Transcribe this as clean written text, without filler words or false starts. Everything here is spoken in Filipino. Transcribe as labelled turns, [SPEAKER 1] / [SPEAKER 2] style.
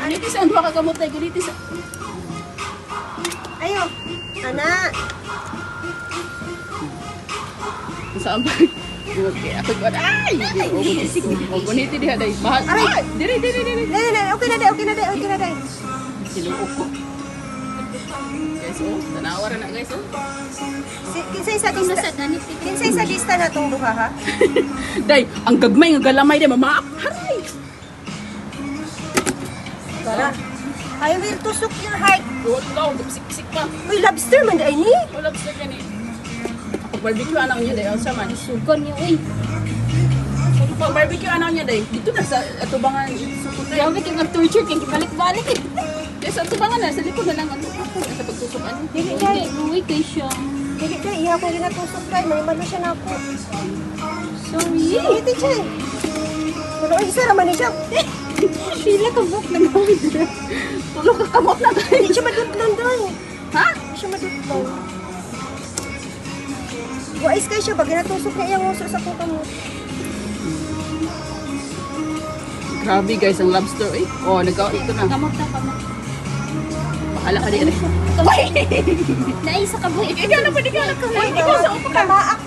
[SPEAKER 1] Ganito sa andwa ka kamot ay ganito sa.
[SPEAKER 2] Ayo. Anak.
[SPEAKER 1] Saan ba? Okay, ako ba? Ay! O guniti diha day. Mahal. Ay! Diri.
[SPEAKER 2] Dali. Okay na, day.
[SPEAKER 1] Sinuok ko. Guys, oh, tanawa ra na guys, oh.
[SPEAKER 2] Kinsay sa lista na tong duha ha?
[SPEAKER 1] Day, ang gagmay nga galamay day mama. Haray.
[SPEAKER 2] Para. I will tusok your heart.
[SPEAKER 1] Wala, sik pa.
[SPEAKER 2] Uy, lobster man day ni.
[SPEAKER 1] Wala sa kani. Ako barbecue anak niya day, sa man.
[SPEAKER 3] Sugon niya, uy.
[SPEAKER 1] Pag barbecue anak niya day, dito na sa atubangan sukot day.
[SPEAKER 3] Grabe kang torture kang balik-balik eh.
[SPEAKER 1] Yes, sa atubangan na sa likod na lang ano ako sa pagtusukan.
[SPEAKER 2] Dili day.
[SPEAKER 3] Uy, kay siya.
[SPEAKER 2] Dili day, iya ko ginatusok day. May malo siya na ako.
[SPEAKER 3] Sorry.
[SPEAKER 2] Dili day. Pero isa raman ni siya.
[SPEAKER 3] Sheila ka buk na gawin na.
[SPEAKER 1] Tulog ka kamot na day.
[SPEAKER 2] Hindi siya madutlan day.
[SPEAKER 1] Ha?
[SPEAKER 2] Hindi siya madutlan. Wais kayo siya ba? Ginatusok niya iyang uso sa kuka mo.
[SPEAKER 1] Grabe guys, ang lobster eh. Oh, ito na.
[SPEAKER 3] Kamot na kamot.
[SPEAKER 1] Bahala ka din.
[SPEAKER 3] Naisa ka buhay.
[SPEAKER 1] Ikaw na pa, ikaw na.
[SPEAKER 2] Kamaak